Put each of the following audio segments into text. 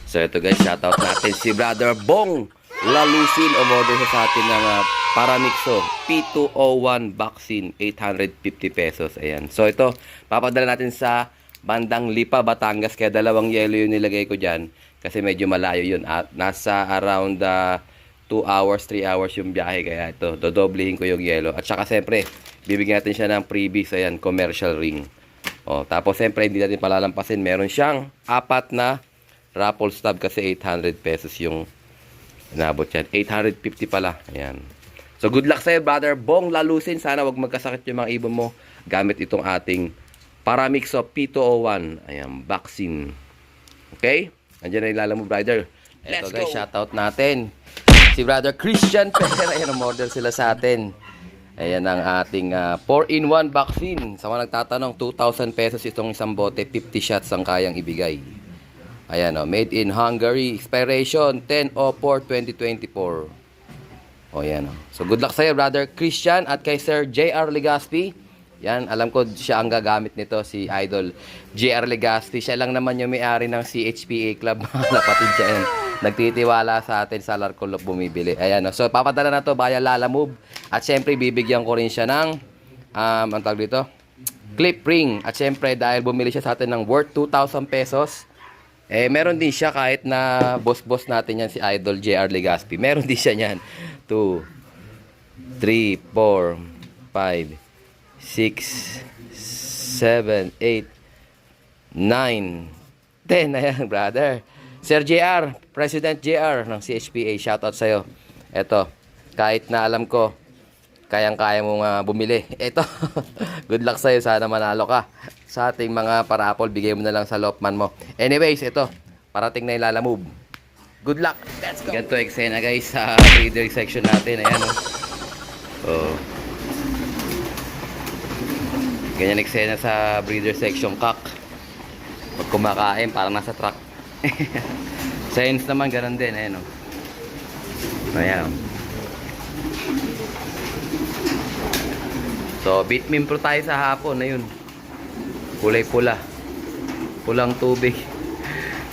So ito guys, shoutout natin si Brother Bong Lalusin. Umorder siya sa atin ng Paramixo P201 vaccine, 850 pesos. Ayan. So ito, papadala natin sa bandang Lipa, Batangas. Kaya dalawang yelo yung nilagay ko dyan. Kasi medyo malayo yun. At nasa around 2 hours, 3 hours yung biyahe. Kaya ito, dodoblihin ko yung yelo. At saka siyempre, bibigyan natin siya ng freebies. Ayan, commercial ring. O, tapos siyempre, hindi natin palalampasin. Meron siyang 4 na raffle stub kasi 800 pesos yung inabot yan. 850 pala. Ayan. So, good luck sa'yo, Brother Bong Lalusin. Sana wag magkasakit yung mga ibon mo gamit itong ating Paramixo P201. Ayan, vaccine. Okay? Andiyan na ilala mo, brother. Ito guys, shoutout natin si Brother Christian Pera. Ayan, umorder sila sa atin. Ayan ang ating 4-in-1 vaccine. Sa mga nagtatanong, 2,000 pesos itong isang bote. 50 shots ang kayang ibigay. Ayan o, made in Hungary. Expiration 10/04/2024. O yan o. So good luck sa'yo, Brother Christian, at kay Sir J.R. Legaspi. Yan, alam ko siya ang gagamit nito, si Idol J.R. Legaspi. Siya lang naman yung may-ari ng CHPA Club. Napatid siya yan. Nagtitiwala sa atin sa Larcolop bumibili. Ayan o. So papadala na to via Lalamove. At syempre bibigyan ko rin siya ng ang tawag dito, clip ring. At syempre dahil bumili siya sa atin ng worth 2,000 pesos, meron din siya kahit na boss natin yan si Idol JR Legaspi. Meron din siya niyan. 2, 3, 4, 5, 6, 7, 8, 9, 10. Ayan, brother. Sir JR, President JR ng CHPA, shoutout sa'yo. Eto, kahit na alam ko, kayang-kaya mong bumili. Eto, good luck sa'yo. Sana manalo ka sa ating mga parapol. Bigay mo na lang sa Lopman mo. Anyways, ito, parating na yung Lalamove. Good luck. Let's go. Ganito eksena guys sa breeder section natin. Ayan o. Oh. Ganyan eksena sa breeder section, kak. Pag kumakain, parang nasa truck. Science naman, ganun din. Ayan o. Ayan o. So, Bitmin Pro tayo sa hapon. Ayun. Kulay pula. Pulang tubig.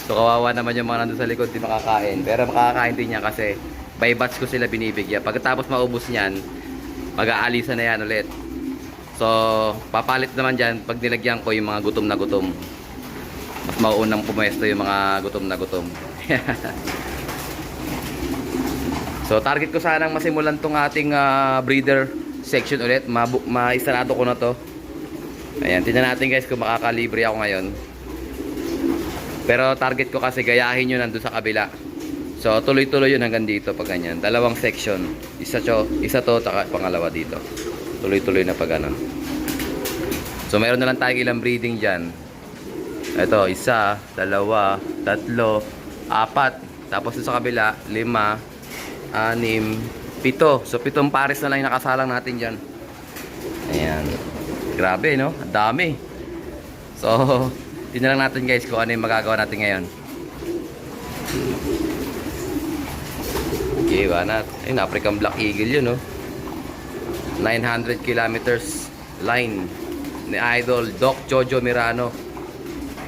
So kawawa naman yung mga nandun sa likod, di makakain. Pero makakain din niya kasi by batch ko sila binibigyan. Pagkatapos maubos niyan, mag-aalisan na yan ulit. So papalit naman dyan pag nilagyan ko yung mga gutom na gutom. Mas mauunang pumesto yung mga gutom na gutom. So target ko sanang masimulan tong ating breeder section ulit. Maisarado ko na to. Ayan, tingnan natin guys kung makakalibre ako ngayon. Pero target ko kasi gayahin yun nandun sa kabila. So tuloy-tuloy yun hanggang dito pag ganyan. Dalawang section. Isa to, taka pangalawa dito. Tuloy-tuloy na pag ganun. So meron na lang tayong ilang breeding dyan. Ito, 1, 2, 3, 4. Tapos sa kabila, 5, 6, 7. So 7 pares na lang yung nakasalang natin dyan. Ayan. Grabe, no? Ang dami. So tingnan lang natin guys kung ano yung magagawa natin ngayon. Okay, banat. Ayun, African Black Eagle yun, no? 900 kilometers line ni Idol Doc Jojo Mirano.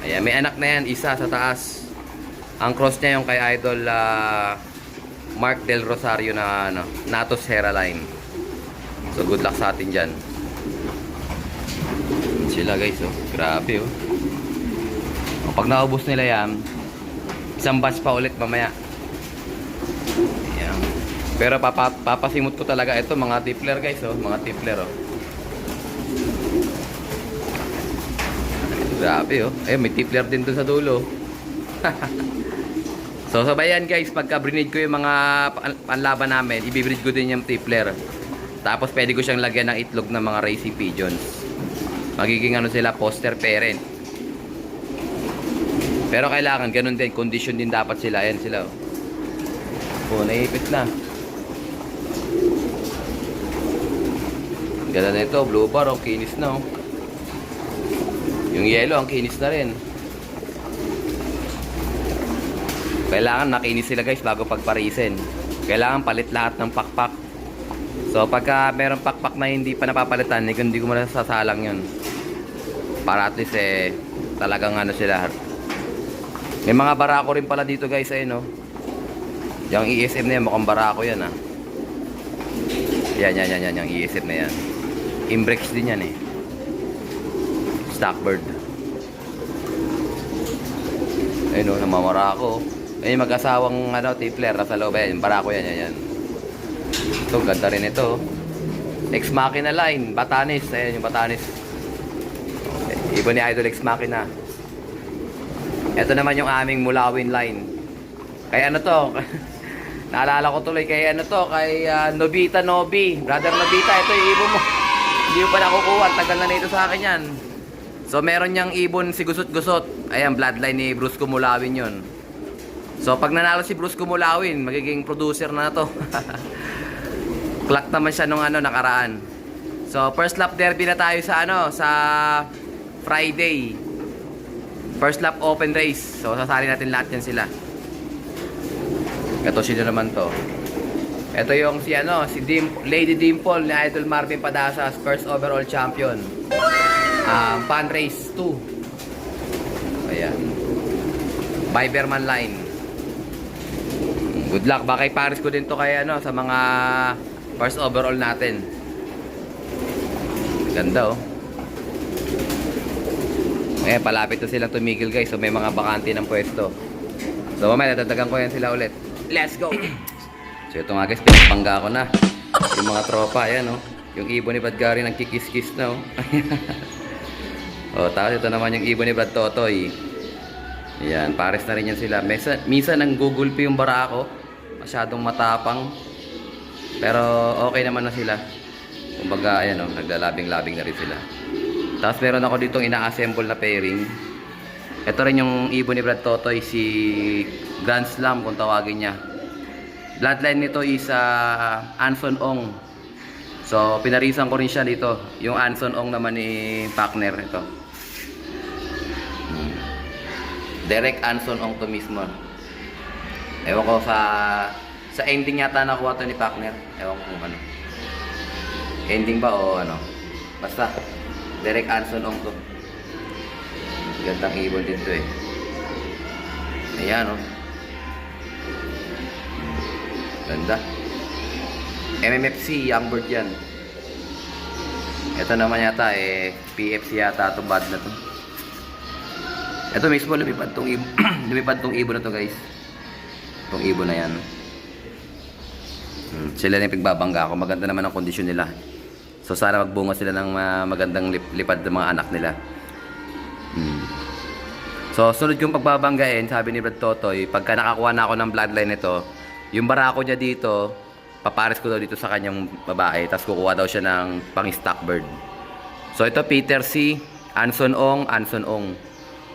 Ayan, may anak na yan, isa sa taas. Ang cross niya yung kay Idol Mark Del Rosario na Natos Hera line. So good luck sa atin dyan. Sila guys, oh. Grabe, oh. Pag naubos nila yan, isang batch pa ulit mamaya. Ayan. Pero papasimot ko talaga ito, mga tippler guys, oh. Mga tippler, oh. Grabe, oh. Ayun, may tippler din doon sa dulo. So sabayan guys, pagka brinid ko yung mga panlaban namin, ibibreed ko din yung tippler. Tapos pwede ko siyang lagyan ng itlog ng mga racing pigeons. Magiging ano sila, poster parent. Pero kailangan ganun din, condition din dapat sila. Ayan sila, oh. Oh, naipit na. Ganda na ito, blue bar, oh, kinis na, oh. Yung yellow, ang kinis na rin. Kailangan nakinis sila guys bago pagparisin. Kailangan palit lahat ng pakpak. So pagka meron pakpak na hindi pa napapalitan, hindi ko muna sasalang yun. Para at least talagang ano sila, May mga barako rin pala dito guys, ayun, no? Yung ESM na yan, mukhang barako yan, ah. Yan, yung ESM na yan. Imbrex din yan, eh. Stockbird. Ayun, no, namamarako. Ayun, mag-asawang, ano, tipler, nasa loob, yan. Barako yan. Ito, ganda rin ito. Ex Machina line, Batanes. Ayun, yung Batanes. Iba ni Idol Ex Machina. Ito naman yung aming Mulawin line. Kaya ano to? Naalala ko tuloy kay ano to, kay Nobita Nobi. Brother Nobita, ito yung ibon mo. Hindi mo pa nakukuha, tagal na nito sa akin yan. So meron niyang ibon si Gusot-Gusot. Ayan, bloodline ni Brusco Mulawin yun. So pag nanalo si Brusco Mulawin, magiging producer na to. Clock naman siya nung ano, nakaraan. So first lap derby na tayo sa ano, sa Friday. First lap open race. So sasali natin lahat yan sila. Ito sino naman to. Ito yung si ano, si Lady Dimple ni Idol Marvin Padasas, first overall champion. Fan race 2. Ayan. Biberman line. Good luck. Baka iparis ko din to kay ano, sa mga first overall natin. Ganda, oh. Palapit na silang tumigil guys. So may mga bakante ng pwesto. So mamaya natatagan ko yan sila ulit. Let's go! So ito nga guys, pinapangga ko na. Yung mga tropa, ayan, oh. Yung ibon ni Brad Gary nagkikis-kis na, oh. Tapos ito naman yung ibon ni Brad Totoy. Ayan, pares na rin yan sila. Minsan nanggugulpi yung barako. Masyadong matapang. Pero okay naman na sila. Kumbaga, ayan, oh, naglalabing-labing na rin sila. Tapos meron ako ditong ina-assemble na pairing. Ito rin yung ibon ni Brad Totoy, si Grand Slam kung tawagin niya. Bloodline nito is Anson Ong. So pinarisan ko rin siya dito. Yung Anson Ong naman ni partner ito. Direct Anson Ong to mismo. Ewan ko sa ending yata nakuha to ni partner. Ewan ko kung ano. Ending ba o ano. Basta direct Anson Ong to. Gandang ibon din to, eh. Ayan, oh. Ganda. MMFC, young bird yan. Ito naman yata, PFC yata itong bad na to. Ito mismo, lumipad tong ibon. Lumipad tong ibon na to, guys. Itong ibon na yan. Sila na yung pagbabangga ko. Maganda naman ang kondisyon nila. So sana magbunga sila ng magandang lipad ng mga anak nila. So sunod yung pagbabanggain, sabi ni Brad Totoy, pagka nakakuha na ako ng bloodline nito, yung barako niya dito, papares ko daw dito sa kanyang babae, tapos kukuha daw siya ng pang stockbird. So ito Peter C, Anson Ong, Anson Ong.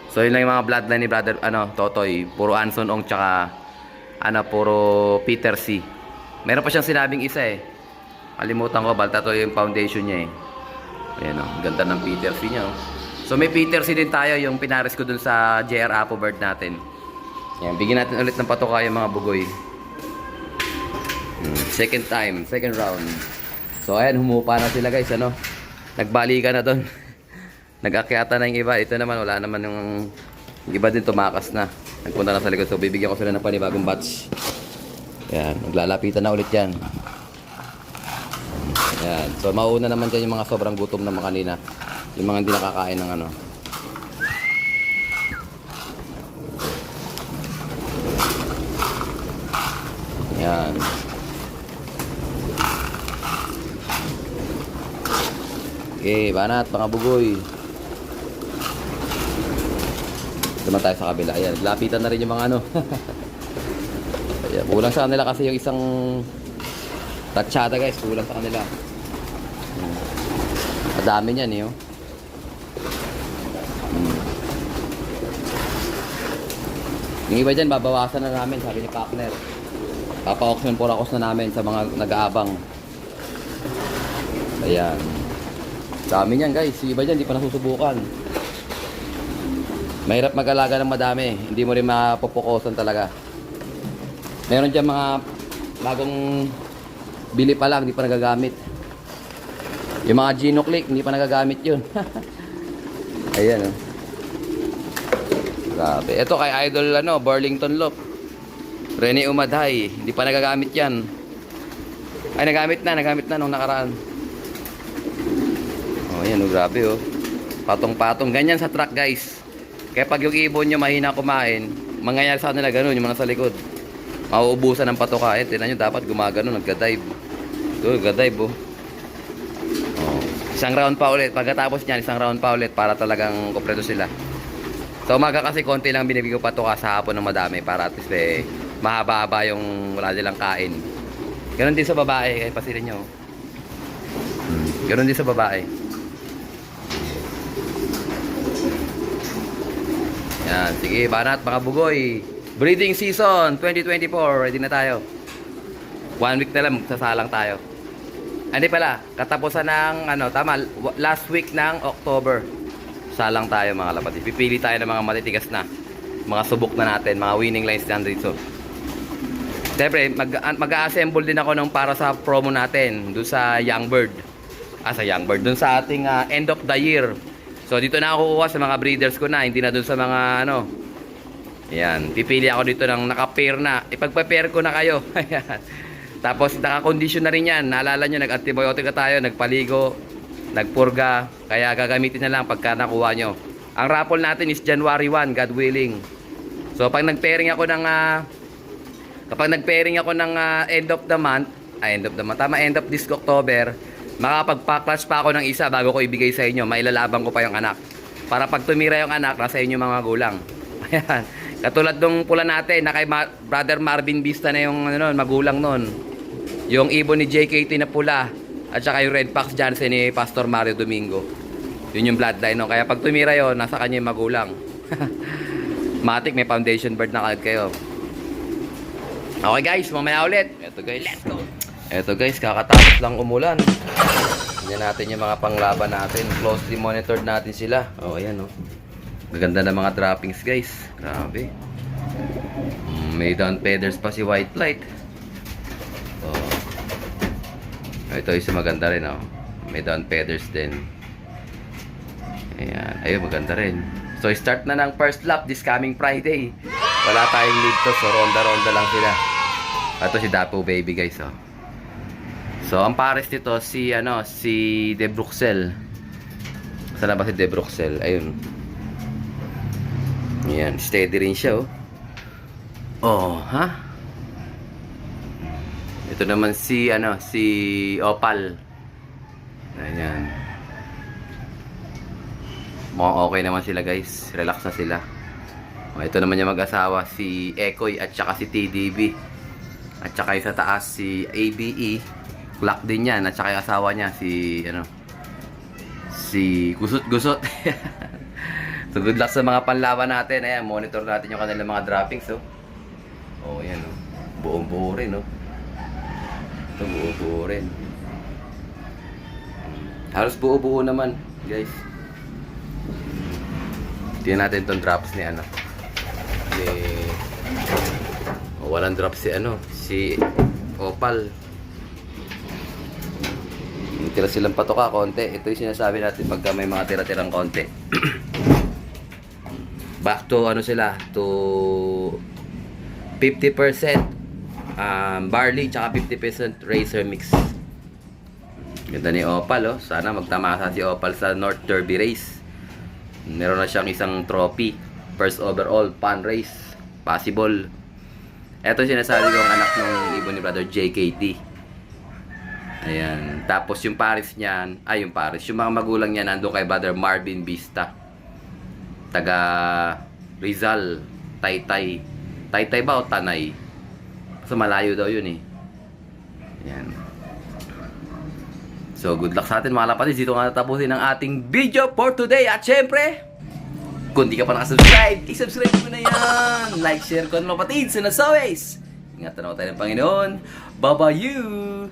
So yun lang yung mga bloodline ni Brother Totoy, puro Anson Ong tsaka puro Peter C. Meron pa siyang sinabing isa, kalimutan ko, balta to yung foundation niya, ayan, oh, ganda ng Peter C niya, oh. So may Peter C din tayo, yung pinares ko dun sa JR Apo Bird natin. Ayan, bigyan natin ulit ng patuka yung mga bugoy. Second time, second round. So ayan, humupa na sila guys, ano. Nagbalikan na dun. Nag-akyata na yung iba. Ito naman, wala naman yung iba din tumakas na. Nagpunta na sa likod. So bibigyan ko sila ng panibagong batch. Ayan, naglalapitan na ulit yan. Ayan, so mauna naman dyan yung mga sobrang gutom naman kanina. Yung mga hindi nakakain ng ano. Yan. Okay, banat, mga bugoy. Naman tayo sa kabila. Ayan, lapitan na rin yung mga ano. Ayan, kulang sa kanila kasi yung isang tatsyada guys. Kulang sa kanila. Madami niyan, eh, oh. Yung iba dyan, babawasan na namin, sabi ni partner. Papa-auction for akos na namin sa mga nag-aabang. Ayan. Dami yan guys, yung iba dyan, hindi pa nasusubukan. Mahirap mag-alaga ng madami, hindi mo rin mapopokosan talaga. Meron dyan mga bagong bili pa lang, hindi pa nagagamit. Yung mga Geno Click, hindi pa nagagamit yun. Ayan, oh. Grabe. Ito kay Idol Burlington Loop. Rene Umadhay. Hindi pa nagagamit yan. Ay, nagamit na nung nakaraan. Oh, yan, grabe, oh. Patong-patong. Ganyan sa truck, guys. Kaya pag yung ibon nyo mahina kumain, mangyayari sa kanila ganun, yung mga sa likod. Mauubusan ng patoka. Eh, tinan nyo, dapat gumagano, nagka-dive. Ito, nagka-dive, oh. Oh. Isang round pa ulit. Pagkatapos niyan, isang round pa ulit para talagang kompleto sila. Sa umaga kasi konti lang binibigay ko patoka, sa hapon ng madami para at least mahaba-haba yung wala nilang kain. Ganon din sa babae, kaya pasilin nyo. Ganon din sa babae. Yan, sige, banat mga bugoy. Breeding season 2024, ready na tayo. 1 week na lang, magsasalang tayo. Hindi pala, katapusan ng tama, last week ng October. Salang tayo mga lapatid. Pipili tayo ng mga matitigas na. Mga subok na natin, mga winning lines na dito. Siyempre, mag-a-assemble din ako ng para sa promo natin doon sa Young Bird. Sa Young Bird, doon sa ating end of the year. So dito na ako kukuha sa mga breeders ko na, hindi na doon sa mga Ayan, pipili ako dito ng naka-pair na. Ipagpa-pair ko na kayo. Ayan. Tapos naka-condition na rin yan. Naalala nyo, nag-antibiotic tayo, nagpaligo, nagpurga. Kaya gagamitin na lang pagka nakuha nyo. Ang raffle natin is January 1, God willing. So pag nag-pairing ako ng end of the month, end of this October, makapagpa-clutch pa ako ng isa bago ko ibigay sa inyo. Mailalaban ko pa yung anak. Para pag tumira yung anak, nasa inyo mga magulang. Ayan. Katulad nung pula natin, na kay Brother Marvin Vista na yung magulang nun. Yung ibon ni JKT na pula. At saka yung Red Fox Johnson ni Pastor Mario Domingo. Yun yung bloodline no. Kaya pag tumira yun, nasa kanya yung magulang. Matik, may foundation bird na kagad kayo. Okay guys, mamaya ulit. Eto guys, let's go. Eto guys, kakatapos lang umulan. Tingnan natin yung mga panglaban natin. Closely monitored natin sila. Oh, ayan oh. Gaganda ng mga droppings guys. Grabe. May down feathers pa si White Light. Oh. Ito isa maganda rin oh. May down feathers din. Ayan. Ayun, maganda rin. So start na ng first lap this coming Friday. Wala tayong lead to. So ronda-ronda lang sila. Ito si Dapo Baby guys oh. So ang pares nito si De Bruxelles. Saan ba si De Bruxelles? Ayun. Ayan, steady rin siya oh. Oh, ha? Ito naman si Opal. Ayan. Mukhang okay naman sila guys. Relax na sila. Oh, ito naman yung mag-asawa si Ekoy at saka si TDB. At saka yung sa taas si ABE. Clock din yan. At saka yung asawa niya si Gusot-Gusot. So good luck sa mga panlaban natin. Ayan, monitor natin yung kanilang mga droppings oh. Oh, ayan oh. Buong-buo rin oh. Ito buo-buo rin. Halos buo-buo naman, guys. Tingnan natin itong drops ni walang drop si Opal. Tira silang patoka konti. Ito yung sinasabi natin pagka may mga tira-tirang konti. Back to to 50% barley tsaka 50% razor mix. Ganda ni Opal oh. Sana magtamasa si Opal sa North Derby race. Meron na siyang isang trophy, first overall pan race possible. Ito sinasabi ko ang anak ng ibon ni Brother JKT. Ayan. Tapos yung pares niyan, yung mga magulang niya nandun kay Brother Marvin Vista. Taga Rizal, Taytay. Taytay ba o Tanay? Kasi malayo daw yun eh. Ayan. So good luck sa atin mga lapatid. Dito nga natapusin ang ating video for today. At syempre, kung di ka pa nakasubscribe, i-subscribe mo na yan. Like, share, comment lapatid. And as always, ingatan ako tayo ng Panginoon. Bye-bye you.